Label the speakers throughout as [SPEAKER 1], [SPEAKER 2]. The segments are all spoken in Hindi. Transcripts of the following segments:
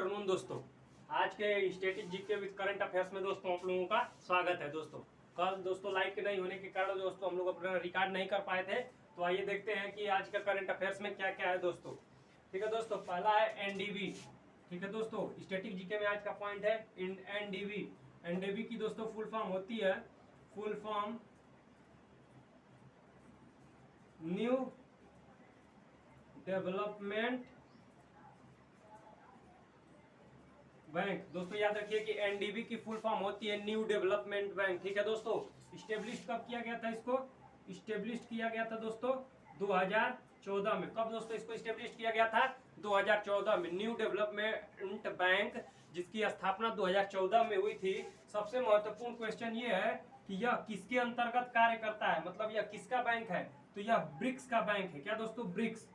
[SPEAKER 1] आफ्टरनून दोस्तों। आज के static GK with current affairs में दोस्तों आप लोगों का स्वागत है। दोस्तों कल दोस्तों लाइव के नहीं होने के कारण दोस्तों हम लोग अपना रिकॉर्ड नहीं कर पाए थे, तो आइए देखते हैं कि आज का करंट अफेयर्स में क्या क्या है दोस्तों। ठीक है दोस्तों, पहला है एनडीबी। ठीक है दोस्तों, स्टैटिक जीके में आज का पॉइंट है एनडीबी। एनडीबी की दोस्तों फुल फॉर्म होती है, full form new development bank. दोस्तों याद रखिए कि एनडीबी की फुल फॉर्म होती है न्यू डेवलपमेंट बैंक। ठीक है दोस्तों, स्टेब्लिश कब किया गया था? इसको स्टेब्लिश किया गया था दोस्तों 2014 में। कब दोस्तों इसको स्टेब्लिश किया गया था? 2014 में। न्यू डेवलपमेंट बैंक जिसकी स्थापना 2014 में हुई थी। सबसे महत्वपूर्ण क्वेश्चन ये है कि यह किसके अंतर्गत कार्य करता है, मतलब यह किसका बैंक है? तो यह ब्रिक्स का बैंक है। क्या दोस्तों? ब्रिक्स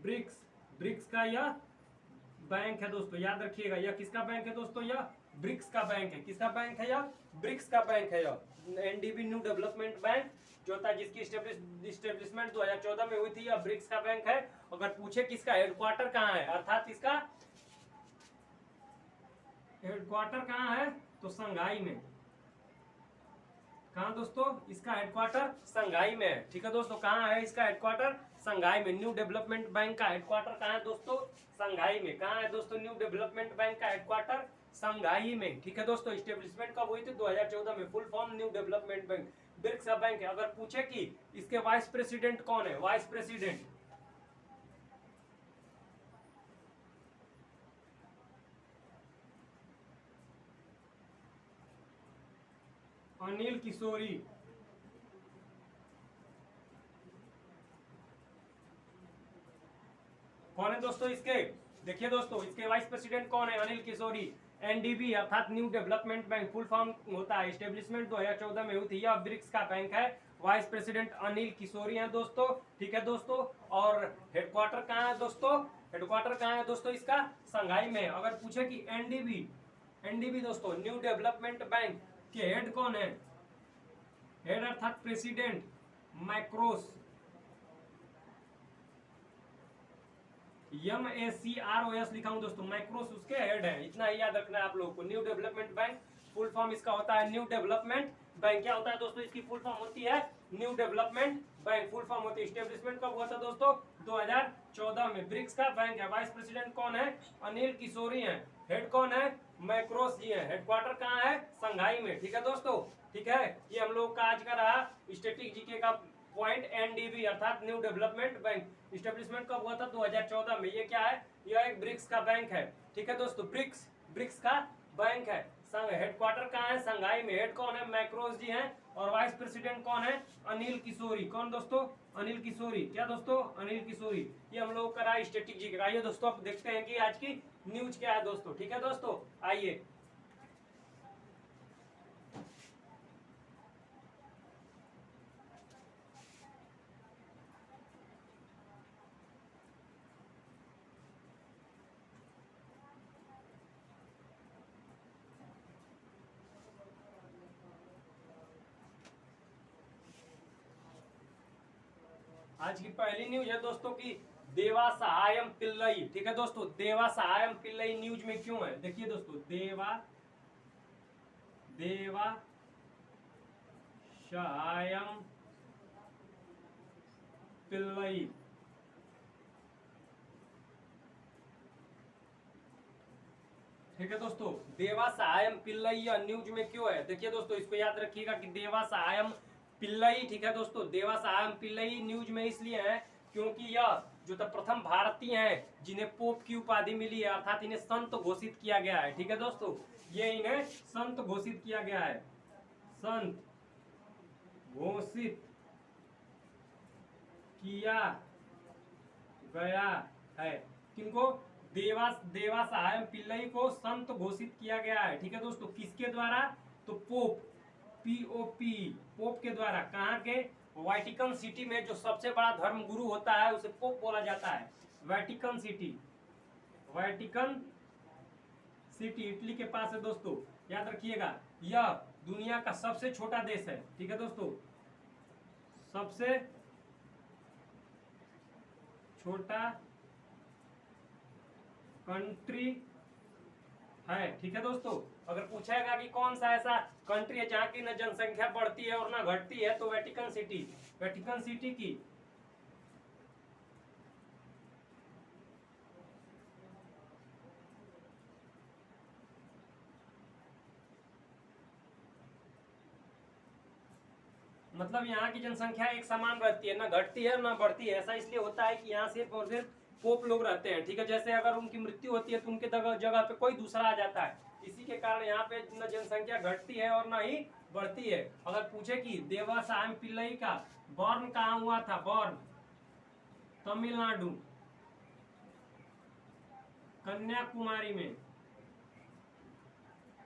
[SPEAKER 1] ब्रिक्स ब्रिक्स का यह बैंक है दोस्तों, याद रखिएगा। यह किसका बैंक है दोस्तों? यह ब्रिक्स का बैंक है। किसका बैंक है? यह ब्रिक्स का बैंक है। यह एनडीबी न्यू डेवलपमेंट बैंक जो था, जिसकी स्टेब्लिशमेंट 2014 में हुई थी, यह ब्रिक्स का बैंक है। अगर पूछे किसका हेडक्वार्टर कहाँ है, अर्थात इसका हेडक्वार्टर कहाँ है, तो संघाई में। कहाँ दोस्तों? इसका हेडक्वार्टर संघाई में है। ठीक है दोस्तों, कहाँ है इसका हेडक्वार्टर? संघाई में। न्यू डेवलपमेंट बैंक का हेडक्वार्टर कहाँ है दोस्तों? संघाई में। कहाँ है दोस्तों न्यू डेवलपमेंट बैंक का हेडक्वार्टर? संघाई में। ठीक है दोस्तों, स्टेब्लिशमेंट कब हुई थी? 2014 में। Full form new development bank, BRICS का बैंक है। अगर पूछे कि इसके वाइस प्रेसिडेंट कौन है, वाइस प्रेसिडेंट अनिल किशोरी। कौन है दोस्तों इसके? देखिए दोस्तों, इसके वाइस प्रेसिडेंट कौन है? अनिल किशोरी। एनडीबी अर्थात new development bank full form होता है, स्टेब्लिशमेंट 2014 में हुई थी। यह ब्रिक्स का बैंक है। वाइस प्रेसिडेंट अनिल किशोरी हैं दोस्तों। ठीक है दोस्तों, और हेडक्वार्टर कहाँ है दोस्तों? हेडक्वार्टर कहाँ है दोस्तों इसका? संघाई में। अगर पूछे कि एनडीबी दोस्तों न्यू डेवलपमेंट बैंक के हेड कौन है? हेड अर्थात प्रेसिडेंट मैक्रोस, MACROS लिखा हूं दोस्तों, माइक्रोस उसके हेड है। इतना ही याद रखना है आप लोगों को। New development bank full form इसका होता है न्यू डेवलपमेंट बैंक। क्या होता है दोस्तों? इसकी फुल फॉर्म होती है new development bank. Full form होती है। स्टेब्लिशमेंट कब हुआ था दोस्तों? 2014 में। ब्रिक्स का बैंक है। वाइस प्रेसिडेंट कौन है? अनिल किशोरी है। हेड कौन है? मैक्रोस जी है। हेडक्वार्टर कहाँ है? संघाई में। ठीक है दोस्तों, ठीक है। ये हम लोग का आज का रहा स्टैटिक जीके का पॉइंट, एनडीबी अर्थात न्यू डेवलपमेंट बैंक। स्टेब्लिशमेंट कब हुआ था? 2014 में। ये क्या है? यह एक ब्रिक्स का बैंक है। ठीक है दोस्तों, ब्रिक्स का बैंक है। हेडक्वार्टर कहाँ है? संघाई में। हेड कौन है? मैक्रोस जी हैं। और वाइस प्रेसिडेंट कौन है? अनिल किशोरी। कौन दोस्तों? अनिल किशोरी। क्या दोस्तों? अनिल किशोरी। ये हम लोग करा स्टैटिक जी का। आइए दोस्तों अब देखते हैं कि आज की न्यूज क्या है दोस्तों। ठीक है दोस्तों, आइए। आज की पहली न्यूज है दोस्तों की देवा सहायम पिल्लई। ठीक है दोस्तों, देवा सहायम पिल्लई न्यूज में क्यों है? देखिए दोस्तों, देवा सहायम पिल्लई। ठीक है दोस्तों, देवा सहायम पिल्लई यह न्यूज में क्यों है? देखिए दोस्तों, इसको याद रखिएगा कि देवा सहायम पिल्लई। ठीक है दोस्तों, देवा सहायम पिल्लई न्यूज में इसलिए है क्योंकि यह जो तो प्रथम भारतीय हैं जिन्हें पोप की उपाधि मिली है, अर्थात इन्हें संत घोषित किया गया है। ठीक है दोस्तों, ये इन्हें संत घोषित किया गया है। संत घोषित किया गया है। किनको? देवा सहायम पिल्लई को संत घोषित किया गया है। ठीक है दोस्तों, किसके द्वारा? तो पोप, पोप के द्वारा। कहाँ के? वाटिकन सिटी में जो सबसे बड़ा धर्म गुरु होता है उसे पोप बोला जाता है। वाटिकन सिटी इटली के पास है दोस्तों, याद रखिएगा। यह दुनिया का सबसे छोटा देश है। ठीक है दोस्तों, सबसे छोटा कंट्री है। ठीक है दोस्तों, अगर पूछेगा कि कौन सा ऐसा कंट्री है जहाँ की न जनसंख्या बढ़ती है और न घटती है, तो वेटिकन सिटी, वेटिकन सिटी की मतलब यहाँ की जनसंख्या एक समान रहती है, ना घटती है ना बढ़ती है। ऐसा इसलिए होता है कि यहाँ सिर्फ और सिर्फ पोप लोग रहते हैं। ठीक है, जैसे अगर उनकी मृत्यु होती है तो उनके जगह पे कोई दूसरा आ जाता है। इसी के कारण यहाँ पे न जनसंख्या घटती है और ना ही बढ़ती है। अगर पूछे कि देवासायम पिल्लई का बॉर्न कहाँ हुआ था, बॉर्न तमिलनाडु कन्याकुमारी में।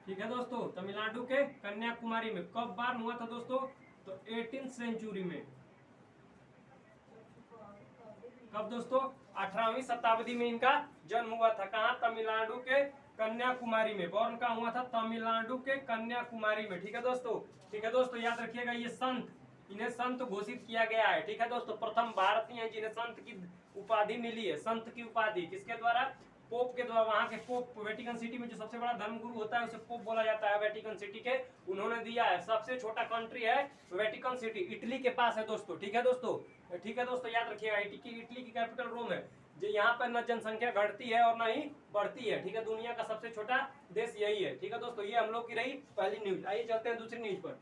[SPEAKER 1] ठीक है दोस्तों, तमिलनाडु के कन्याकुमारी में। कब बॉर्न हुआ था दोस्तों, तो 18वीं सेंचुरी में। कब दोस्तों, 18वीं शताब्दी में इनका जन्म हुआ था। कहाँ, तमिलनाडु के कन्याकुमारी में। बॉर्न कहाँ हुआ था, तमिलनाडु के कन्याकुमारी में। ठीक है दोस्तों, ठीक है दोस्तों, याद रखिएगा ये संत, इन्हें संत घोषित किया गया है। ठीक है दोस्तों, प्रथम भारतीय हैं जिन्हें संत की उपाधि मिली है। संत की उपाधि किसके द्वारा, पोप के द्वारा। वहां के पोप, वेटिकन सिटी में जो सबसे बड़ा धर्मगुरु होता है उसे पोप बोला जाता है, वेटिकन सिटी के, उन्होंने दिया है। सबसे छोटा कंट्री है वेटिकन सिटी, इटली के पास है दोस्तों। ठीक है दोस्तों, ठीक है दोस्तों, याद रखिएगा इटली की कैपिटल रोम है। जो यहाँ पर न जनसंख्या घटती है और न ही बढ़ती है। ठीक है, दुनिया का सबसे छोटा देश यही है। ठीक है दोस्तों, ये हम लोग की रही पहली न्यूज। आइए चलते हैं दूसरी न्यूज पर।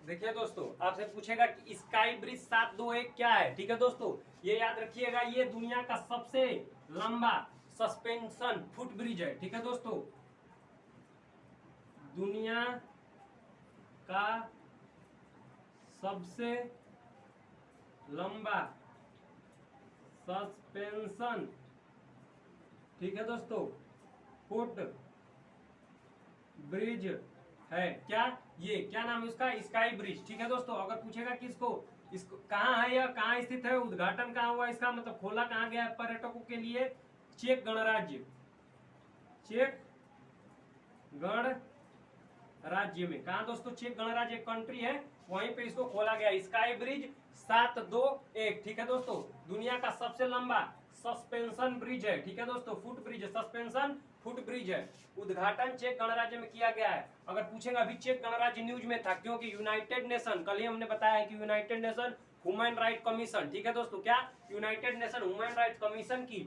[SPEAKER 1] देखिए दोस्तों, आपसे पूछेगा कि स्काई ब्रिज 721 क्या है। ठीक है दोस्तों, ये याद रखिएगा, ये दुनिया का सबसे लंबा सस्पेंशन फुट ब्रिज है। ठीक है दोस्तों, दुनिया का सबसे लंबा सस्पेंशन, ठीक है दोस्तों, फुट ब्रिज है। क्या, ये क्या नाम है उसका, स्काई ब्रिज। ठीक है दोस्तों, अगर पूछेगा कि इसको कहाँ है या कहाँ स्थित है, उद्घाटन कहाँ हुआ, इसका मतलब खोला कहाँ गया है पर्यटकों के लिए, चेक गणराज्य, चेक गणराज्य में। कहाँ दोस्तों, चेक गणराज्य कंट्री है, वहीं पे इसको खोला गया। Sky bridge 721। ठीक है दोस्तों, दुनिया का सबसे लंबा सस्पेंशन ब्रिज है। ठीक है दोस्तों, foot bridge, suspension foot bridge है। उद्घाटन चेक गणराज्य में किया गया है। अगर पूछेगा, अभी चेक गणराज्य न्यूज में था क्योंकि यूनाइटेड नेशन, कल ही हमने बताया कि United nation human right commission, ठीक है दोस्तों, क्या United nation human right commission की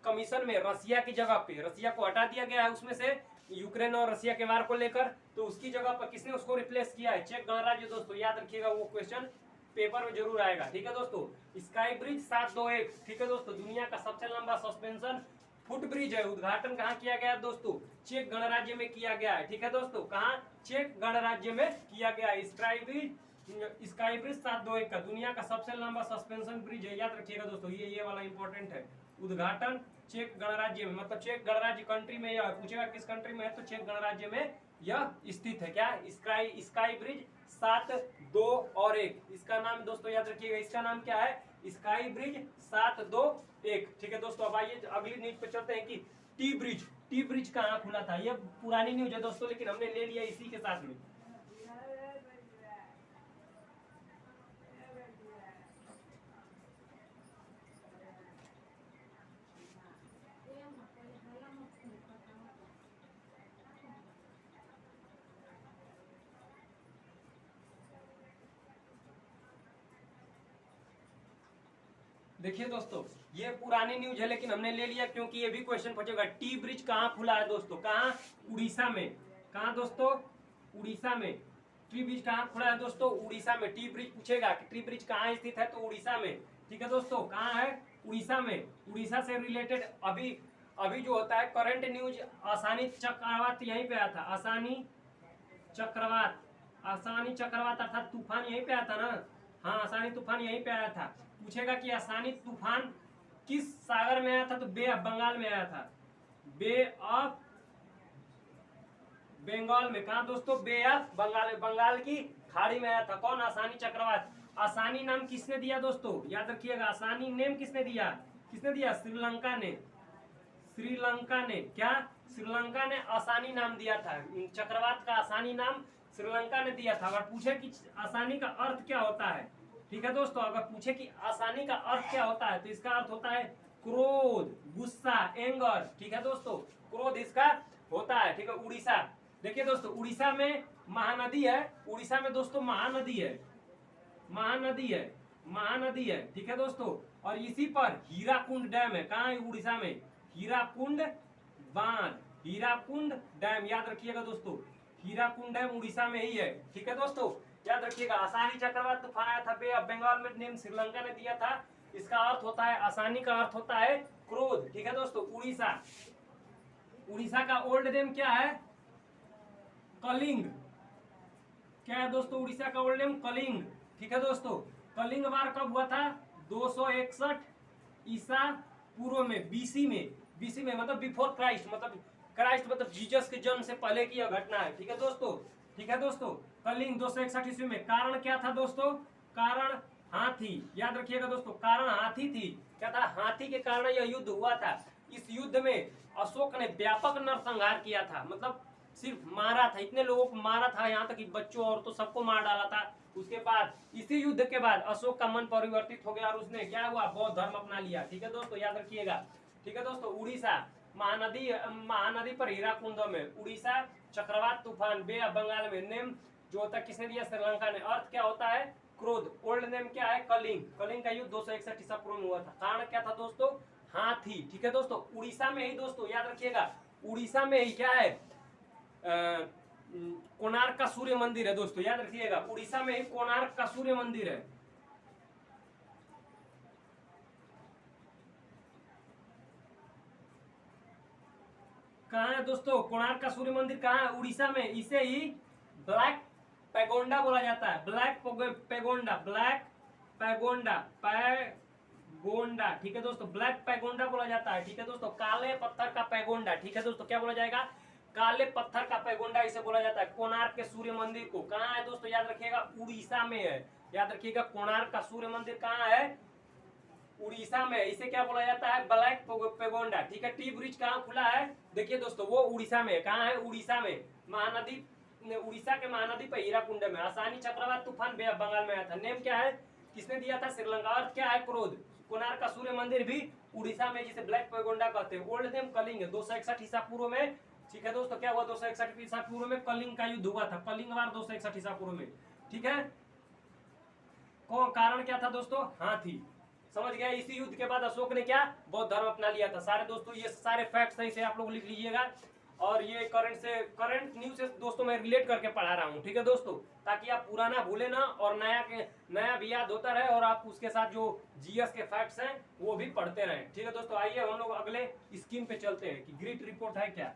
[SPEAKER 1] कमीशन में रसिया की जगह पे, रसिया को हटा दिया गया है उसमें से, यूक्रेन और रसिया के वार को लेकर, तो उसकी जगह पर किसने उसको रिप्लेस किया है, चेक गणराज्य। दोस्तों याद रखिएगा, वो क्वेश्चन पेपर में जरूर आएगा। ठीक है दोस्तों, स्काई ब्रिज 721। ठीक है दोस्तों, दुनिया का सबसे लंबा सस्पेंशन फुट ब्रिज है। उद्घाटन कहाँ किया गया दोस्तों, चेक गणराज्य में किया गया है। ठीक है दोस्तों, कहाँ, चेक गणराज्य में किया गया है। स्काई ब्रिज 721 का दुनिया का सबसे लंबा सस्पेंशन ब्रिज है। याद रखिएगा दोस्तों, ये वाला इंपॉर्टेंट है। उद्घाटन चेक गणराज्य में, मतलब चेक गणराज्य कंट्री में, यह पूछेगा किस कंट्री में है, तो चेक गणराज्य में यह स्थित है। क्या, स्काई ब्रिज 721। इसका नाम दोस्तों याद रखिएगा, इसका नाम क्या है, स्काई ब्रिज 721। ठीक है दोस्तों, अब आइए अगली न्यूज पे चलते हैं कि टी ब्रिज कहाँ खुला था। ये पुरानी न्यूज है दोस्तों, लेकिन हमने ले लिया इसी के साथ में। देखिए दोस्तों, ये पुरानी न्यूज है लेकिन हमने ले लिया क्योंकि ये भी क्वेश्चन पूछेगा। टी ब्रिज कहाँ खुला है दोस्तों, कहाँ, उड़ीसा में। कहाँ दोस्तों, उड़ीसा में। टी ब्रिज कहाँ खुला है दोस्तों, उड़ीसा में। टी ब्रिज पूछेगा कि टी ब्रिज कहाँ स्थित है, तो उड़ीसा में। ठीक है दोस्तों, कहाँ है, उड़ीसा में। उड़ीसा से रिलेटेड अभी जो होता है करंट न्यूज, आसानी चक्रवात यहीं पे आया था, आसानी चक्रवात अर्थात तूफान यहीं पे आया था ना। हाँ, आसानी तूफान यहीं पे आया था। पूछेगा कि आसानी तूफान किस सागर में आया था, तो बे ऑफ बंगाल में आया था, बे ऑफ बंगाल में। कहा दोस्तों? बे ऑफ बंगाल, बंगाल की खाड़ी में आया था। कौन? आसानी चक्रवात। आसानी नाम किसने दिया दोस्तों? याद रखिएगा, आसानी नेम किसने दिया? किसने दिया? श्रीलंका ने। श्रीलंका ने क्या? श्रीलंका ने आसानी नाम दिया था। चक्रवात का आसानी नाम श्रीलंका ने दिया था। अगर पूछे कि आसानी का अर्थ क्या होता है, ठीक है दोस्तों, अगर पूछे कि आसानी का अर्थ क्या होता है, तो इसका अर्थ होता है क्रोध, गुस्सा, एंगर। ठीक है दोस्तों, क्रोध इसका होता है। ठीक है, उड़ीसा। देखिए दोस्तों, उड़ीसा में महानदी है। उड़ीसा में दोस्तों महानदी है, महानदी है, महानदी है। ठीक है दोस्तों, और इसी पर हीराकुंड डैम है। कहाँ है? उड़ीसा में हीराकुंड बांध, हीराकुंड डैम। याद रखिएगा दोस्तों, हीराकुंड डैम उड़ीसा में ही है। ठीक है दोस्तों, याद रखिएगा। आसानी चक्रवात तूफान आया था बे ऑफ बंगाल में, नेम श्रीलंका ने दिया था। इसका अर्थ होता है, आसानी का अर्थ होता है क्रोध। ठीक है दोस्तों, उड़ीसा। उड़ीसा का ओल्ड नेम क्या है? कलिंग। क्या है दोस्तों? उड़ीसा का ओल्ड नेम कलिंग। ठीक है दोस्तों, कलिंग वार कब हुआ था? 261 ईसा पूर्व में, बीसी में। बीसी में मतलब बिफोर क्राइस्ट, मतलब क्राइस्ट मतलब जीसस के जन्म से पहले की यह घटना है। ठीक है दोस्तों, ठीक है दोस्तों, कलिंग 261 ईस्वी में। कारण क्या था दोस्तों? कारण हाथी। याद रखिएगा दोस्तों, कारण हाथी थी। क्या था? हाथी के कारण यह युद्ध हुआ था। इस युद्ध में अशोक ने व्यापक नरसंहार किया था, मतलब सिर्फ मारा था, इतने लोगों को मारा था, यहाँ तक कि बच्चों और तो सबको मार डाला था। उसके बाद इसी युद्ध के बाद अशोक का मन परिवर्तित हो गया और उसने क्या हुआ? बौद्ध धर्म अपना लिया। ठीक है दोस्तों, याद रखिएगा। ठीक है दोस्तों, उड़ीसा महानदी, महानदी पर हीराकुंड में। उड़ीसा चक्रवात तूफान बे ऑफ बंगाल में, नेम जो होता है किसने दिया? श्रीलंका ने। अर्थ क्या होता है? क्रोध। ओल्ड नेम क्या है? कलिंग। कलिंग का युद्ध 261 ईसा पूर्व में हुआ था। कारण क्या था दोस्तों? हाथी। ठीक है दोस्तों, उड़ीसा में ही दोस्तों, याद रखिएगा, उड़ीसा में ही क्या है? कोणार्क का सूर्य मंदिर है दोस्तों। याद रखिएगा, उड़ीसा में ही कोणार्क का सूर्य मंदिर है। कहाँ है दोस्तों? कोणार्क का सूर्य मंदिर कहाँ है? उड़ीसा में। इसे ही ब्लैक पैगोंडा बोला जाता है। Black pagoda, black pagoda, pagoda. ठीक है दोस्तों, ब्लैक पैगोंडा बोला जाता है। ठीक है दोस्तों, काले पत्थर का पैगोंडा। ठीक है दोस्तों, क्या बोला जाएगा? काले पत्थर का पैगोंडा इसे बोला जाता है। कोणार्क के सूर्य मंदिर को कहाँ है दोस्तों? याद रखिएगा, उड़ीसा में है। याद रखिएगा, कोणार्क का सूर्य मंदिर कहाँ है? उड़ीसा में। इसे क्या बोला जाता है? ब्लैक पैगोंडा। ठीक है, टी ब्रिज कहाँ खुला है? देखिए दोस्तों, वो उड़ीसा में। कहाँ है? उड़ीसा में। महानदी, उड़ीसा के महानदी पर हीराकुंड में। आसानी चक्रवात तूफान बे ऑफ बंगाल में आया था। नेम क्या है? किसने दिया था? श्रीलंका। अर्थ क्या है? क्रोध। कोणार्क का सूर्य मंदिर भी उड़ीसा में, जिसे ब्लैक पैगोंडा कहते हैं। ओल्ड नेम कलिंग है, 261 ईसा पूर्व में। ठीक है दोस्तों, क्या हुआ? 261 ईसा पूर्व में कलिंग का युद्ध हुआ था। कलिंग वार 261 ईसा पूर्व में। ठीक है, कारण क्या था दोस्तों? हाथी। समझ गया? इसी युद्ध के बाद अशोक ने क्या? बौद्ध धर्म अपना लिया था। सारे दोस्तों, ये सारे फैक्ट सही से आप लोग लिख लीजिएगा। और ये करंट न्यूज से दोस्तों मैं रिलेट करके पढ़ा रहा हूँ। ठीक है दोस्तों, ताकि आप पुराना भूले ना और नया भी याद होता रहे, और आप उसके साथ जो जीएस के फैक्ट्स हैं वो भी पढ़ते रहें। ठीक है दोस्तों, आइए हम लोग अगले स्कीम पे चलते हैं कि ग्रिट रिपोर्ट है क्या।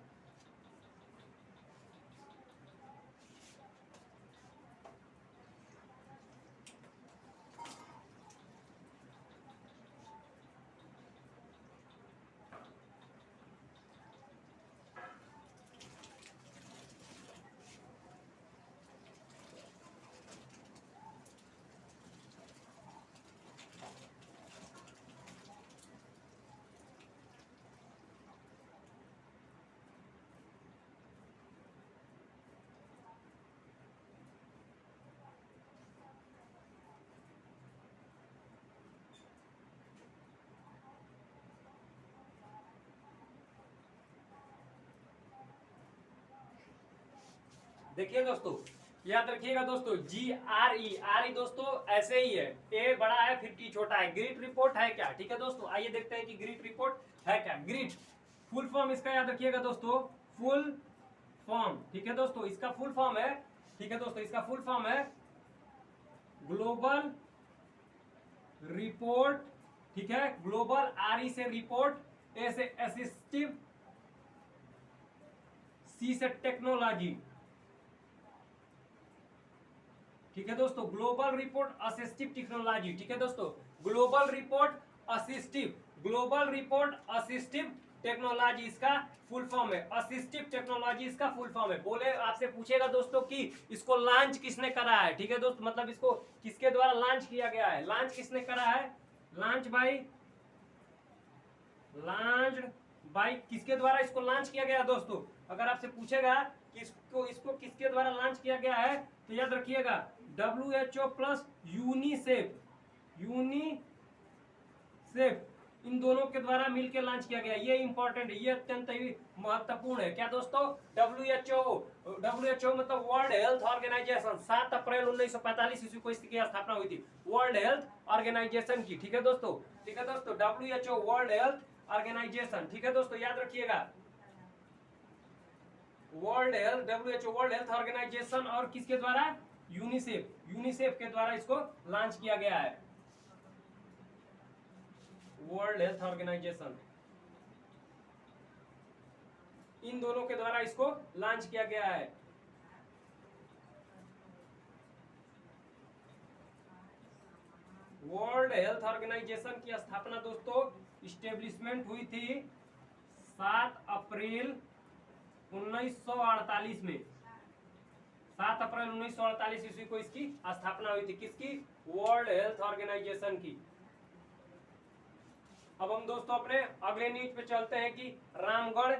[SPEAKER 1] देखिए दोस्तों, याद रखिएगा दोस्तों, GRE दोस्तों ऐसे ही है। ए बड़ा है फिर टी छोटा है। ग्रिट रिपोर्ट है क्या? ठीक है दोस्तों, आइए देखते हैं कि ग्रिट रिपोर्ट है क्या। ग्रिट फुल फॉर्म इसका याद रखिएगा दोस्तों, फुल फॉर्म। ठीक है दोस्तों, इसका फुल फॉर्म है, ठीक है दोस्तों, इसका फुल फॉर्म है ग्लोबल रिपोर्ट। ठीक है, ग्लोबल, RE से रिपोर्ट, ए से असिस्टिव, सी से टेक्नोलॉजी। ठीक है दोस्तों, ग्लोबल रिपोर्ट असिस्टिव टेक्नोलॉजी। ठीक है दोस्तों, global report assistive, global report assistive technology इसका फुल फॉर्म है, असिस्टिव टेक्नोलॉजी इसका फुल फॉर्म है। बोले आपसे पूछेगा दोस्तों कि इसको लॉन्च किसने करा है, ठीक है दोस्त, मतलब इसको किसके द्वारा लॉन्च किया गया है, लॉन्च किसने करा है, लॉन्च बाई किसके द्वारा इसको लॉन्च किया गया है दोस्तों। अगर आपसे पूछेगा कि इसको किसके द्वारा लॉन्च किया गया है तो याद रखिएगा WHO प्लस यूनिसेफ इन दोनों के द्वारा मिलकर लॉन्च किया गया। ये इंपॉर्टेंट है, ये अत्यंत ही महत्वपूर्ण है। क्या दोस्तों, WHO मतलब वर्ल्ड हेल्थ ऑर्गेनाइजेशन, 7 अप्रैल 1945 ईस्वी को इसकी स्थापना हुई थी, वर्ल्ड हेल्थ ऑर्गेनाइजेशन की, ठीक है दोस्तों, ठीक है दोस्तों, WHO वर्ल्ड हेल्थ ऑर्गेनाइजेशन, ठीक है दोस्तों, याद रखिएगा WHO वर्ल्ड हेल्थ ऑर्गेनाइजेशन, और किसके द्वारा, यूनिसेफ के द्वारा इसको लॉन्च किया गया है, वर्ल्ड हेल्थ ऑर्गेनाइजेशन, इन दोनों के द्वारा इसको लॉन्च किया गया है। वर्ल्ड हेल्थ ऑर्गेनाइजेशन की स्थापना दोस्तों, इस्टेब्लिशमेंट हुई थी 7 अप्रैल 1948 में, 7 अप्रैल 1948 ईस्वी को इसकी स्थापना हुई थी, किसकी, वर्ल्ड हेल्थ ऑर्गेनाइजेशन की। अब हम दोस्तों अपने अगले न्यूज पे चलते हैं कि रामगढ़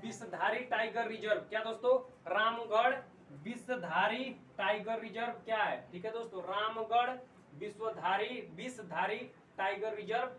[SPEAKER 1] विषधारी टाइगर रिजर्व, क्या दोस्तों, रामगढ़ विषधारी टाइगर रिजर्व क्या है, ठीक है दोस्तों, रामगढ़ विषधारी टाइगर रिजर्व।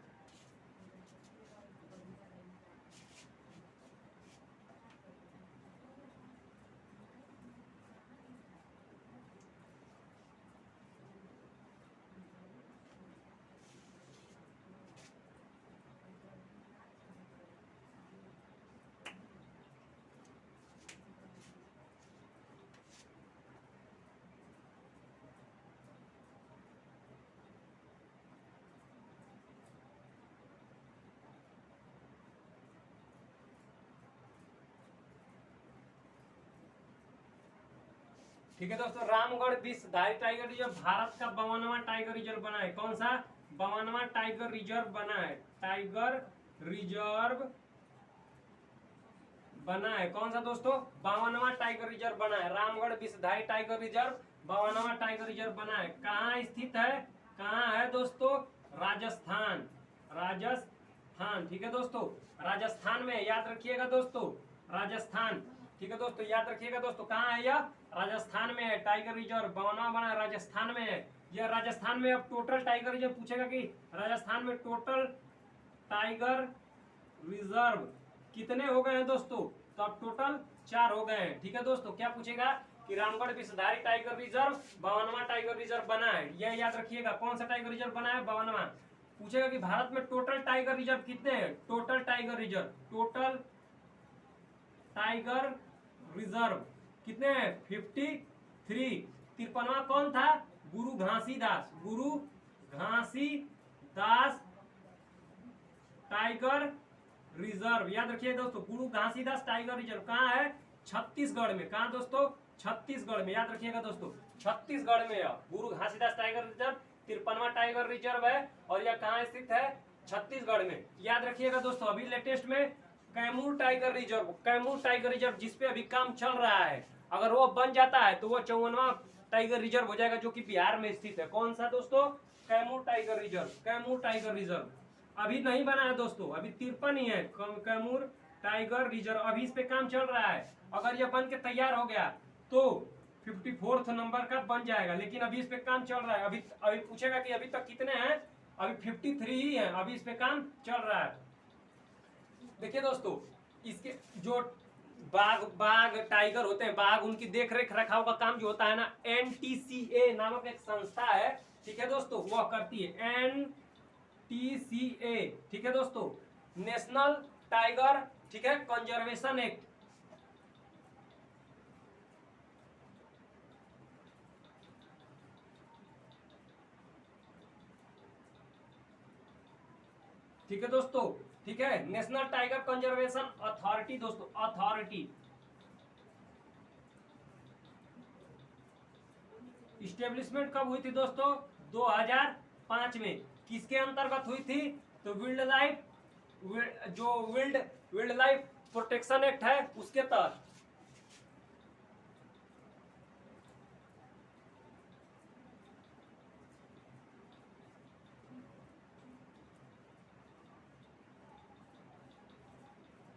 [SPEAKER 1] ठीक है दोस्तों, रामगढ़ विषधारी टाइगर रिजर्व भारत का 52वां टाइगर रिजर्व बना है। कौन सा, 52वां टाइगर रिजर्व बना है, टाइगर रिजर्व बना है, कौन सा दोस्तों, 52वां टाइगर रिजर्व बना है, रामगढ़ विषधारी टाइगर रिजर्व 52वां टाइगर रिजर्व बना है। कहाँ स्थित है, कहाँ है दोस्तों, राजस्थान, ठीक है दोस्तों, राजस्थान में, याद रखिएगा दोस्तों, राजस्थान, ठीक है दोस्तों, याद रखिएगा दोस्तों, कहाँ है यह, राजस्थान में है, टाइगर रिजर्व 52वां बना है, राजस्थान में है। यह राजस्थान में, अब टोटल टाइगर रिजर्व पूछेगा कि राजस्थान में टोटल टाइगर रिजर्व कितने हो गए हैं दोस्तों, तो अब टोटल 4 हो गए हैं, ठीक है दोस्तों। क्या पूछेगा कि रामगढ़ विषधारी टाइगर रिजर्व 52वां टाइगर रिजर्व बना है, यह याद रखिएगा, कौन सा टाइगर रिजर्व बना है, 52वां। पूछेगा कि भारत में टोटल टाइगर रिजर्व कितने हैं, टोटल टाइगर रिजर्व कितने हैं, 53। 53वां कौन था, गुरु घासीदास टाइगर रिजर्व, याद रखिए दोस्तों, गुरु घासीदास टाइगर रिजर्व कहाँ है, छत्तीसगढ़ में, कहाँ दोस्तों, छत्तीसगढ़ में, याद रखिएगा दोस्तों, छत्तीसगढ़ में है गुरु घासीदास टाइगर रिजर्व, 53वां टाइगर रिजर्व है, और यह कहाँ स्थित है, छत्तीसगढ़ में। याद रखिएगा दोस्तों, अभी लेटेस्ट में कैमूर टाइगर रिजर्व जिसपे अभी काम चल रहा है, अगर वो बन जाता है तो वो 54वां टाइगर रिजर्व हो जाएगा, जो कि बिहार में स्थित है। कौन सा दोस्तों, कैमूर टाइगर रिजर्व अभी नहीं बना है दोस्तों, अभी 53 ही है कैमूर टाइगर रिजर्व, अभी इस पे काम चल रहा है। अगर यह बन के तैयार हो गया तो 54th नंबर का बन जाएगा, लेकिन अभी इस पे काम चल रहा है। अभी पूछेगा कि अभी तक कितने हैं, अभी 53 ही है, अभी इस पे काम चल रहा है। देखिए दोस्तों, इसके जो बाघ टाइगर होते हैं, बाघ उनकी देख रेख रखाव का काम जो होता है ना, NTCA नामक एक संस्था है, ठीक है दोस्तों, वह करती है, NTCA, ठीक है दोस्तों, नेशनल टाइगर, ठीक है, कंजर्वेशन एक्ट, ठीक है दोस्तों, ठीक है, नेशनल टाइगर कंजर्वेशन अथॉरिटी दोस्तों, अथॉरिटी इस्टेब्लिशमेंट कब हुई थी दोस्तों, 2005 में। किसके अंतर्गत हुई थी, तो वाइल्ड लाइफ जो वाइल्ड लाइफ प्रोटेक्शन एक्ट है उसके तहत।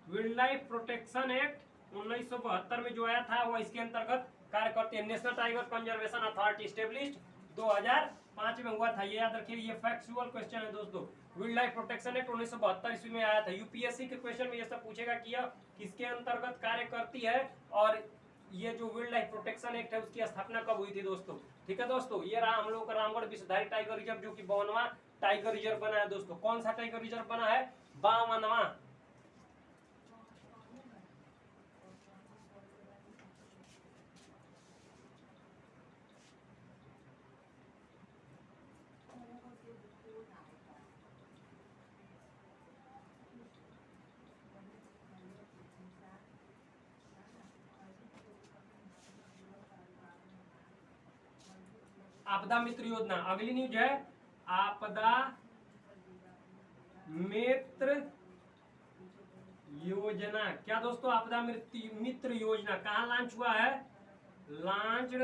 [SPEAKER 1] वाइल्ड लाइफ प्रोटेक्शन एक्ट 1972 में जो आया था वो इसके अंतर्गत कार्य करती है। National tiger conservation authority established 2005 में हुआ था। ये याद रखिए, ये फैक्चुअल क्वेश्चन है दोस्तों। वाइल्ड लाइफ प्रोटेक्शन एक्ट 1972 ईस्वी में आया था। यूपीएससी के क्वेश्चन में ये सब पूछेगा कि यह किसके अंतर्गत कार्य करती है और ये जो वाइल्ड लाइफ प्रोटेक्शन एक्ट है उसकी स्थापना कब हुई थी दोस्तों। ठीक है दोस्तों, ये रहा हम लोग का रामगढ़ विषधारी टाइगर रिजर्व, जो कि 52वां टाइगर रिजर्व बना है दोस्तों। कौन सा टाइगर रिजर्व बना है? 52वां। आपदा मित्र योजना, अगली न्यूज है आपदा मित्र योजना। क्या दोस्तों? आपदा मित्र योजना कहाँ लॉन्च हुआ है? Launched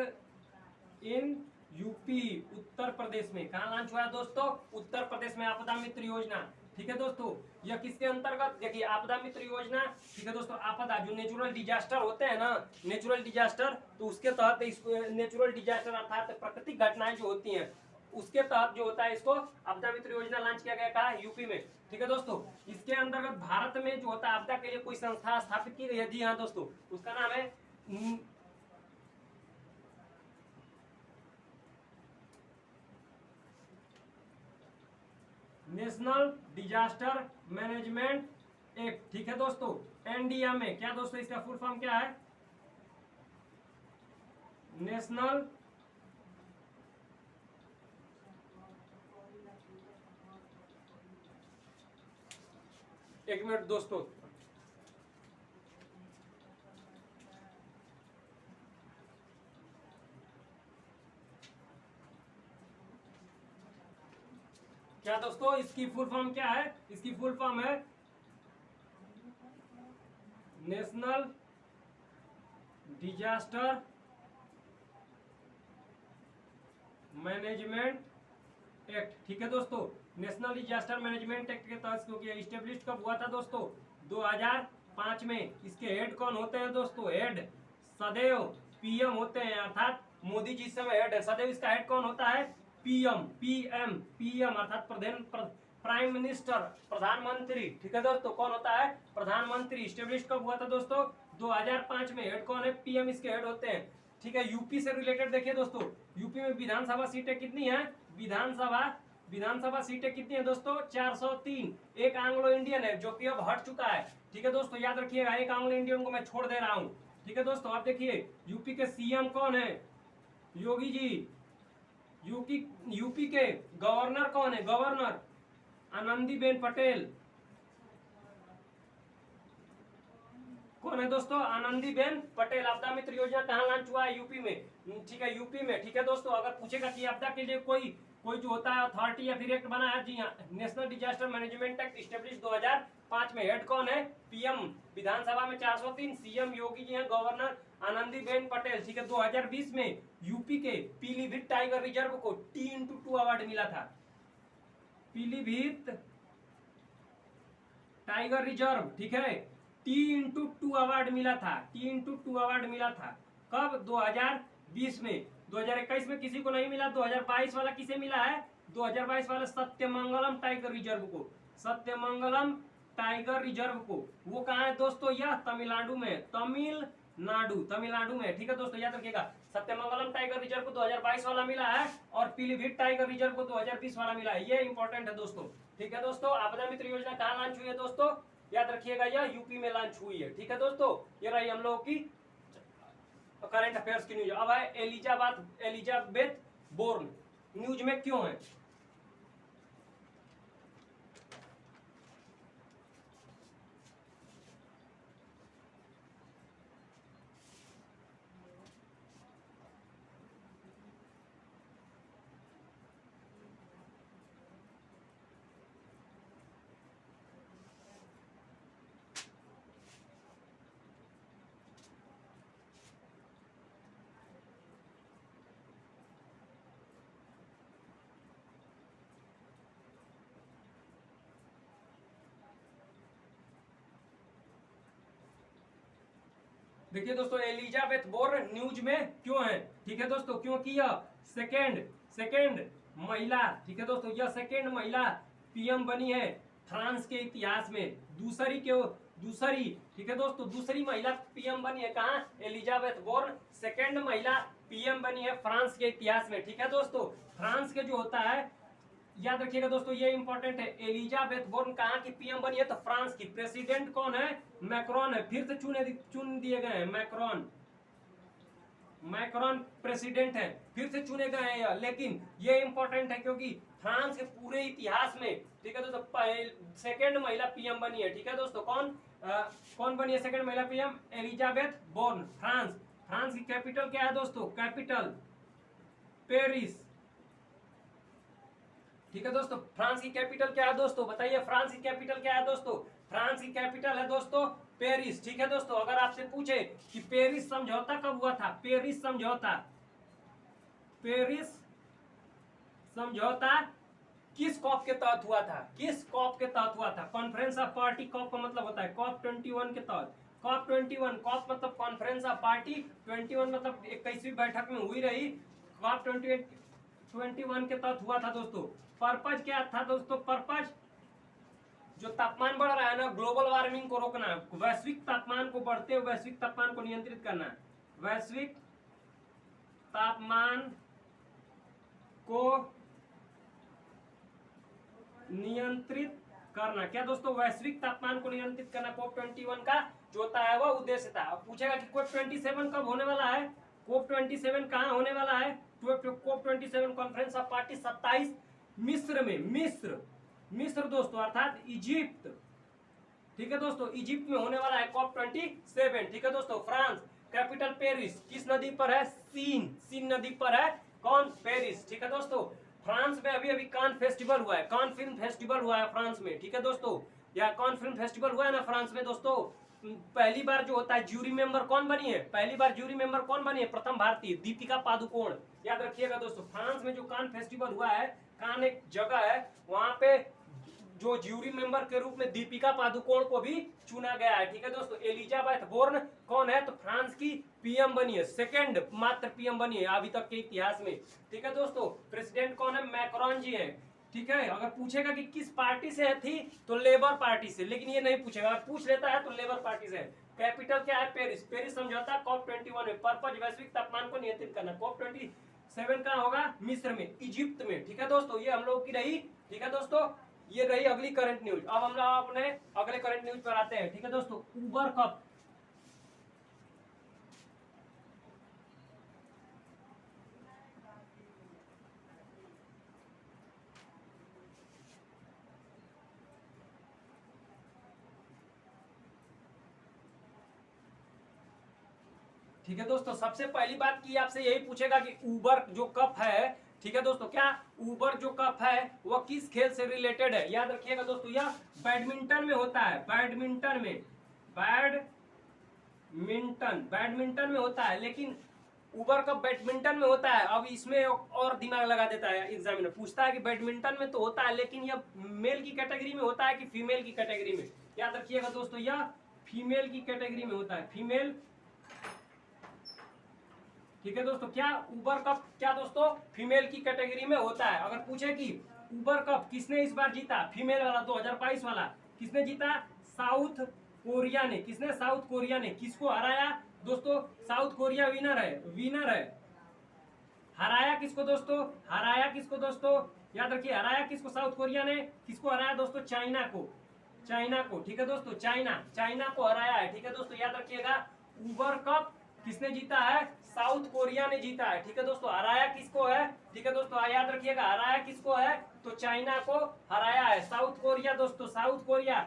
[SPEAKER 1] in UP, Uttar Pradesh में। कहाँ लॉन्च हुआ है दोस्तों? उत्तर प्रदेश में आपदा मित्र योजना। ठीक है दोस्तों, यह किसके अंतर्गत? देखिए आपदा मित्र योजना, ठीक है दोस्तों, आपदा जो नेचुरल डिजास्टर होते हैं ना, नेचुरल डिजास्टर, तो उसके तहत इसको नेचुरल डिजास्टर अर्थात प्राकृतिक घटनाएं जो होती हैं उसके तहत जो होता है इसको आपदा मित्र योजना लॉन्च किया गया। कहा? यूपी में। ठीक है दोस्तों, इसके अंतर्गत भारत में जो होता है आपदा के लिए कोई संस्था स्थापित की गई है। जी हाँ दोस्तों, उसका नाम है नेशनल डिजास्टर मैनेजमेंट एक्ट। ठीक है दोस्तों, एनडीएमए। क्या दोस्तों इसका फुल फॉर्म क्या है? नेशनल एक मिनट दोस्तों, क्या दोस्तों इसकी फुल फॉर्म क्या है? इसकी फुल फॉर्म है नेशनल डिजास्टर मैनेजमेंट एक्ट। ठीक है दोस्तों, नेशनल डिजास्टर मैनेजमेंट एक्ट के तहत क्योंकि स्टेब्लिश कब हुआ था दोस्तों? 2005 में। इसके हेड कौन होते हैं दोस्तों? हेड सदैव पीएम होते हैं, अर्थात मोदी जी समय हेड है। सदैव इसका हेड कौन होता है? पीएम अर्थात प्राइम मिनिस्टर, प्रधानमंत्री। ठीक है दोस्तों, कौन होता है? प्रधानमंत्री। स्टेब्लिश कब हुआ था दोस्तों? 2005 में। हेड कौन है? पीएम इसके हेड होते हैं। ठीक है, यूपी से रिलेटेड देखिए दोस्तों, यूपी में विधानसभा सीटें कितनी है? विधानसभा सीटें कितनी है दोस्तों? 403। एक एंग्लो इंडियन है जो कि अब हट चुका है। ठीक है दोस्तों, याद रखिएगा, एक एंग्लो इंडियन को मैं छोड़ दे रहा हूं। ठीक है दोस्तों, आप देखिए यूपी के सीएम कौन है? योगी जी। यूपी के गवर्नर कौन है? गवर्नर आनंदीबेन पटेल। कौन है दोस्तों? आनंदीबेन पटेल। आपदा मित्र योजना कहाँ लॉन्च हुआ है? यूपी में। ठीक है, यूपी में। ठीक है दोस्तों, अगर पूछेगा कि आपदा के लिए कोई जो होता है अथॉरिटी या फिर एक्ट बना है, जी हाँ, national disaster management act establish 2005 में। हेड कौन है? पीएम। विधानसभा में 403। सीएम योगी जी हैं, गवर्नर आनंदीबेन पटेल। ठीक है, 2020 में यूपी के पीलीभीत टाइगर रिजर्व को T/2 अवार्ड मिला था। पीलीभीत टाइगर रिजर्व, ठीक है, T/2 अवार्ड मिला था। T/2 अवार्ड मिला था कब? 2020 में। 2021 में किसी को नहीं मिला। 2022 वाला किसे मिला है? 2022 वाला सत्यमंगलम टाइगर रिजर्व को। सत्यमंगलम टाइगर रिजर्व को। वो कहाँ है दोस्तों? यह तमिलनाडु में। तमिलनाडु में। ठीक है दोस्तों, याद रखिएगा, सत्यमंगलम टाइगर रिजर्व को 2022 वाला मिला है और पीलीभीत टाइगर रिजर्व को 2020 वाला मिला है। ये इंपॉर्टेंट है दोस्तों। ठीक है दोस्तों, आपदा मित्र योजना कहाँ लॉन्च हुई है दोस्तों? याद रखिएगा, यह यूपी में लॉन्च हुई है। ठीक है दोस्तों, ये रही हम लोगों की करंट अफेयर्स की न्यूज। अब है एलिजाबेथ बोर्न न्यूज में क्यों है? देखिए दोस्तों एलिजाबेथ बोर्न न्यूज में क्यों है, ठीक है दोस्तों, क्योंकि यह सेकेंड महिला, ठीक है दोस्तों, यह सेकेंड महिला पीएम बनी है फ्रांस के इतिहास में। दूसरी ठीक है दोस्तों, दूसरी महिला पीएम बनी है कहाँ, एलिजाबेथ बोर्न सेकेंड महिला पीएम बनी है फ्रांस के इतिहास में। ठीक है दोस्तों, फ्रांस के जो होता है, याद रखिएगा दोस्तों ये इंपॉर्टेंट है, एलिजाबेथ बोर्न कहाँ की पीएम बनी है, तो फ्रांस की। प्रेसिडेंट कौन है, मैक्रोन है, फिर से चुन दिए गए हैं मैक्रोन प्रेसिडेंट है, फिर से चुने गए हैं। लेकिन ये इंपॉर्टेंट है क्योंकि फ्रांस के पूरे इतिहास में, ठीक है दोस्तों, सेकेंड महिला पीएम बनी है। ठीक है दोस्तों, कौन बनी है सेकेंड महिला पीएम, एलिजाबेथ बोर्न। फ्रांस की कैपिटल क्या है दोस्तों, कैपिटल पेरिस। ठीक है दोस्तों, फ्रांस की कैपिटल क्या है दोस्तों, बताइए फ्रांस की कैपिटल क्या है दोस्तों, फ्रांस की कैपिटल है दोस्तों पेरिस। ठीक है दोस्तों, अगर आपसे पूछे कि पेरिस समझौता कब हुआ था, पेरिस समझौता किस कॉप के तहत हुआ था, किस कॉप के तहत हुआ था, कॉन्फ्रेंस ऑफ पार्टी। कॉप का मतलब होता है कॉप 21 के तहत, कॉप 21, कॉप मतलब कॉन्फ्रेंस ऑफ पार्टी, 21 मतलब 21वीं बैठक में हुई रही, कॉप 21 के तहत हुआ था दोस्तों। पर्पज क्या था दोस्तों, पर्पज जो तापमान बढ़ रहा है ना, ग्लोबल वार्मिंग को रोकना, वैश्विक तापमान को बढ़ते हुए वैश्विक तापमान को नियंत्रित करना, वैश्विक तापमान को नियंत्रित करना। क्या दोस्तों, वैश्विक तापमान को नियंत्रित करना COP 21 का जो होता है वह उद्देश्य था। अब पूछेगा कि COP 27 कब होने वाला है, COP 27 कहाँ होने वाला है, COP 27 कॉन्फ्रेंस ऑफ पार्टी 27 मिस्र में, मिस्र दोस्तों अर्थात इजिप्ट। ठीक है दोस्तों, इजिप्ट में होने वाला है COP 27। ठीक है दोस्तों, फ्रांस कैपिटल पेरिस, किस नदी पर है, सीन नदी पर है, कौन, पेरिस। ठीक है दोस्तों, फ्रांस में अभी कान फेस्टिवल हुआ है, कान फिल्म फेस्टिवल हुआ है फ्रांस में। ठीक है दोस्तों, या कान फिल्म फेस्टिवल हुआ है ना फ्रांस में दोस्तों। पहली बार जो होता है ज्यूरी मेंबर कौन बनी है, पहली बार ज्यूरी मेंबर कौन बनी है, प्रथम भारतीय दीपिका पादुकोण। याद रखिएगा दोस्तों, फ्रांस में जो कान फेस्टिवल हुआ है, कान एक जगह है, वहां पे जो ज्यूरी मेंबर के रूप में दीपिका पादुकोण को भी चुना गया है। ठीक है दोस्तों, एलिजाबेथ बोर्न कौन है, तो फ्रांस की पीएम बनी है, सेकंड मात्र पीएम बनी है अभी तक के इतिहास में। ठीक है दोस्तों, प्रेसिडेंट कौन है, मैक्रोन जी है। ठीक है, अगर पूछेगा कि किस पार्टी से थी, तो लेबर पार्टी से, लेकिन ये नहीं पूछेगा, अगर पूछ लेता है तो लेबर पार्टी से। कैपिटल क्या है, पेरिस समझौता COP 21 में, पर्पज वैश्विक तापमान को नियंत्रित करना। COP 27 कहाँ होगा, मिस्र में, इजिप्ट में। ठीक है दोस्तों, ये हम लोग की रही। ठीक है दोस्तों, ये रही अगली करंट न्यूज। अब हम लोग अपने अगले करंट न्यूज पर आते हैं। ठीक है दोस्तों, उबर कप, ठीक है दोस्तों, सबसे पहली बात की आपसे यही पूछेगा कि उबर जो कप है, ठीक है दोस्तों, क्या उबर जो कप है वह किस खेल से रिलेटेड है। याद रखिएगा दोस्तों, यह बैडमिंटन में होता है, बैडमिंटन में होता है, लेकिन उबर कप बैडमिंटन में होता है। अब इसमें और दिमाग लगा देता है एग्जामिनर, पूछता है कि बैडमिंटन में तो होता है, लेकिन यह मेल की कैटेगरी में होता है कि फीमेल की कैटेगरी में। याद रखिएगा दोस्तों, यह फीमेल की कैटेगरी में होता है, फीमेल। ठीक है दोस्तों, क्या उबर कप क्या दोस्तों फीमेल की कैटेगरी में होता है। अगर पूछे कि उबर कप किसने इस बार जीता, फीमेल वाला 2022 वाला किसने जीता, साउथ कोरिया ने। किसने, साउथ कोरिया ने। किसको हराया दोस्तों, साउथ कोरिया विनर है। हराया किसको दोस्तों, याद रखिए, हराया किसको, साउथ कोरिया ने। किसको हराया दोस्तों, चाइना को। ठीक है दोस्तों, चाइना को हराया है। ठीक है दोस्तों, याद रखिएगा, उबर कप किसने जीता है, साउथ कोरिया ने जीता है। ठीक है दोस्तों, हराया किसको है, ठीक है दोस्तों, याद रखिएगा, हराया किसको है, तो चाइना को हराया है। साउथ कोरिया दोस्तों, साउथ कोरिया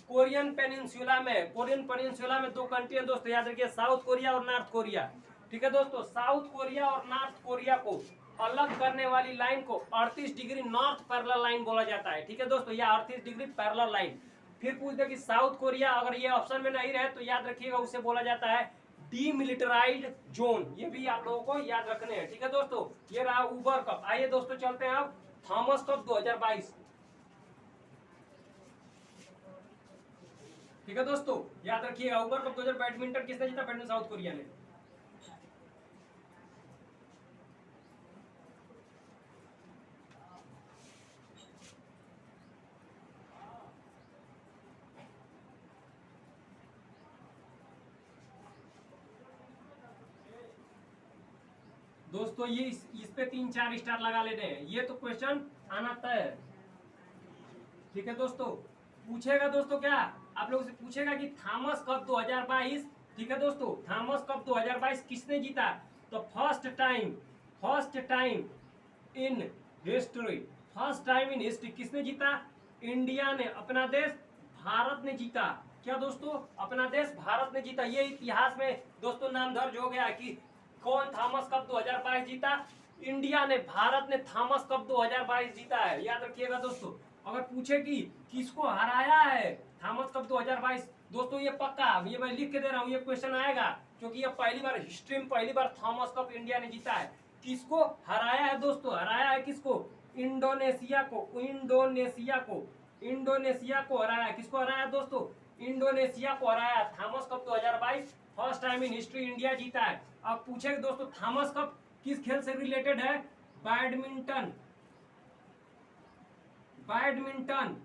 [SPEAKER 1] कोरियन पेनिनसुला में दो कंट्री है दोस्तों, याद रखिए, साउथ कोरिया और नॉर्थ कोरिया। ठीक है दोस्तों, साउथ कोरिया और नॉर्थ कोरिया को अलग करने वाली लाइन को 38 डिग्री नॉर्थ पैरेलल लाइन बोला जाता है। ठीक है दोस्तों, यह 38 डिग्री पैरेलल लाइन। फिर पूछ दे कि साउथ कोरिया, अगर ये ऑप्शन में नहीं रहे तो याद रखिएगा, उसे बोला जाता है डीमिलिटराइज्ड जोन। ये भी आप लोगों को याद रखने हैं। ठीक है दोस्तों, ये रहा उबर कप। आइए दोस्तों चलते हैं अब थॉमस कप 2022। ठीक है दोस्तों, याद रखिएगा। ऊबर कप 2000 बैडमिंटन किसने जीता? बैडमिंटन साउथ कोरिया ने। दोस्तों ये इस पे 3-4 स्टार लगा लेने हैं, ये तो क्वेश्चन आना तय है। ठीक है दोस्तों, पूछेगा दोस्तों क्या आप लोगों से पूछेगा कि थॉमस कप 2022, ठीक है दोस्तों, थॉमस कप 2022 किसने जीता? तो first time in history, first time in history किसने जीता? इंडिया ने, अपना देश भारत ने जीता। क्या दोस्तों? अपना देश भारत ने जीता। ये इतिहास में दोस्तों नाम दर्ज हो गया कि कौन थॉमस कप 2022 जीता? इंडिया ने, भारत ने थॉमस कप 2022 जीता है। याद रखिएगा दोस्तों। अगर पूछे कि किसको हराया है थॉमस कप 2022, दोस्तों ये पक्का, ये मैं लिख के दे रहा हूँ, ये क्वेश्चन आएगा, क्योंकि ये पहली बार हिस्ट्री में पहली बार थॉमस कप इंडिया ने जीता है। किसको हराया है दोस्तों? हराया है किसको? इंडोनेशिया को हराया। किसको हराया दोस्तों? इंडोनेशिया को हराया। Thomas cup 2022 first time in history India जीता है। अब पूछेगा दोस्तों थॉमस कप किस खेल से रिलेटेड है? बैडमिंटन।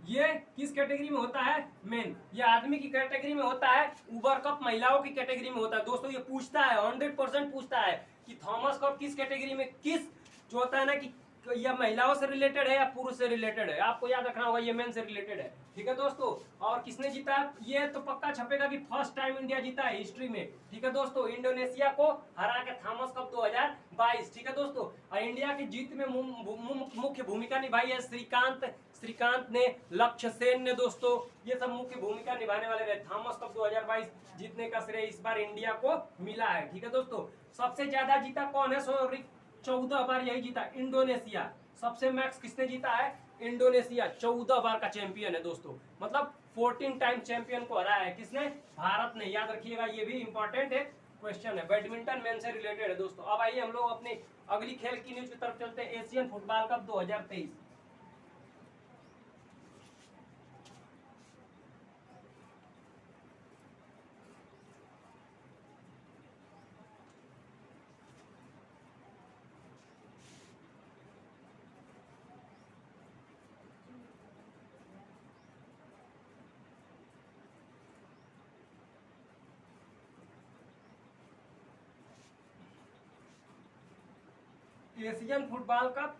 [SPEAKER 1] ये किस कैटेगरी में होता है? मेन। ये आदमी की कैटेगरी में होता है, ऊबर कप महिलाओं की कैटेगरी में होता है। दोस्तों ये पूछता है, 100% पूछता है कि थॉमस कप किस कैटेगरी में, किस जो होता है ना कि यह महिलाओं से रिलेटेड है या पुरुष से रिलेटेड है। आपको याद रखना होगा ये मेन से रिलेटेड है। ठीक है दोस्तों, और किसने जीता? ये तो पक्का छपेगा कि फर्स्ट टाइम इंडिया जीता है हिस्ट्री में। ठीक है दोस्तों, इंडोनेशिया को हरा के थॉमस कप 2022। ठीक है दोस्तों, और इंडिया की जीत में मुख्य भूमिका निभाई है श्रीकांत ने, लक्ष्य सेन ने। दोस्तों ये सब मुख्य भूमिका निभाने वाले रहे। थॉमस कप 2022 जीतने का श्रेय इस बार इंडिया को मिला है। ठीक है दोस्तों, सबसे ज्यादा जीता कौन है? 14 बार यही जीता इंडोनेशिया। सबसे मैक्स किसने जीता है? इंडोनेशिया 14 बार का चैंपियन है दोस्तों, मतलब 14 टाइम चैंपियन को हराया है। किसने? भारत ने। याद रखिएगा, ये भी इंपॉर्टेंट है क्वेश्चन है, बैडमिंटन मेन से रिलेटेड है दोस्तों। अब आइए हम लोग अपनी अगली खेल की न्यूज की तरफ चलते हैं, Asian football cup 2023। Asian football cup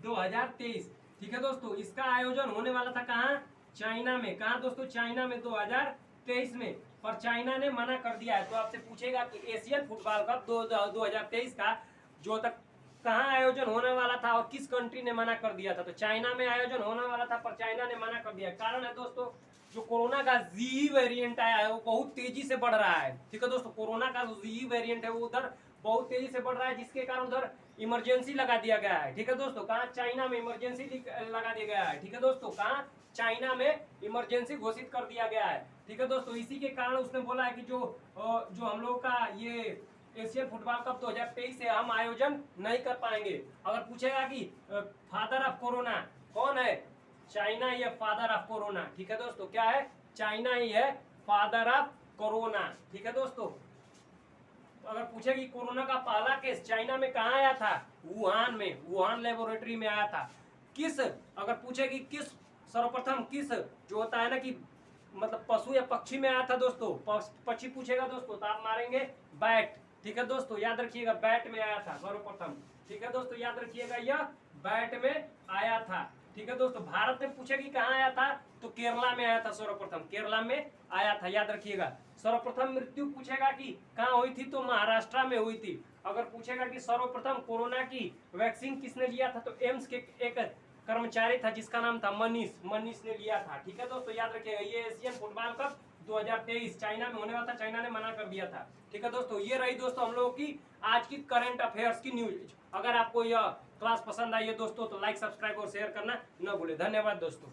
[SPEAKER 1] 2023। ठीक है दोस्तों, इसका आयोजन होने वाला था कहाँ? चाइना में। कहाँ दोस्तों? चाइना में 2023 में, पर चाइना ने मना कर दिया है। तो आपसे पूछेगा कि एशियन फुटबॉल कप 2023 का जो तक कहाँ आयोजन होने वाला था और किस कंट्री ने मना कर दिया था? तो चाइना में आयोजन होने वाला था, पर चाइना ने मना कर दिया। कारण है दोस्तों, जो कोरोना का जी वेरिएंट आया है वो बहुत तेजी से बढ़ रहा है। ठीक है दोस्तों, कोरोना का जी वेरिएंट है वो उधर बहुत तेजी से बढ़ रहा है, जिसके कारण उधर इमरजेंसी लगा दिया गया है। ठीक है दोस्तों, कहाँ? चाइना में इमरजेंसी लगा दिया गया है। ठीक है दोस्तों, कहाँ? चाइना में इमरजेंसी घोषित कर दिया गया है। ठीक है दोस्तों, इसी के कारण उसने बोला है कि जो हम लोग का ये एशियन फुटबॉल कप 2023 से हम आयोजन नहीं कर पाएंगे। अगर पूछेगा कि फादर ऑफ कोरोना कौन है? चाइना ही है फादर ऑफ कोरोना। ठीक है दोस्तों, क्या है? चाइना ही है फादर ऑफ कोरोना। ठीक है दोस्तों, अगर पूछे कि कोरोना का पहला केस चाइना में कहाँ आया था? वुहान में, वुहान लेबोरेटरी में आया था। किस, अगर पूछे कि किस सर्वप्रथम किस जो होता है ना कि मतलब पशु या पक्षी में आया था दोस्तों, पक्षी पूछेगा दोस्तों तो आप मारेंगे बैट। ठीक है दोस्तों, याद रखिएगा बैट में आया था सर्वप्रथम। ठीक है दोस्तों, याद रखिएगा यह बैट में आया था। ठीक है दोस्तों, भारत में पूछे कि कहाँ आया था? तो केरला में आया था सर्वप्रथम, केरला में आया था। याद रखिएगा, सर्वप्रथम मृत्यु पूछेगा कि कहाँ हुई थी? तो महाराष्ट्र में हुई थी। अगर पूछेगा कि सर्वप्रथम कोरोना की वैक्सीन किसने लिया था? तो एम्स के एक कर्मचारी था जिसका नाम था मनीष ने लिया था। ठीक है दोस्तों, याद रखिएगा, ये एशियन फुटबॉल कप 2023 चाइना में होने वाला था, चाइना ने मना कर दिया था। ठीक है दोस्तों, ये रही दोस्तों हम लोगों की आज की करंट अफेयर्स की न्यूज। अगर आपको यह क्लास पसंद आई है दोस्तों तो लाइक, सब्सक्राइब और शेयर करना न भूले। धन्यवाद दोस्तों।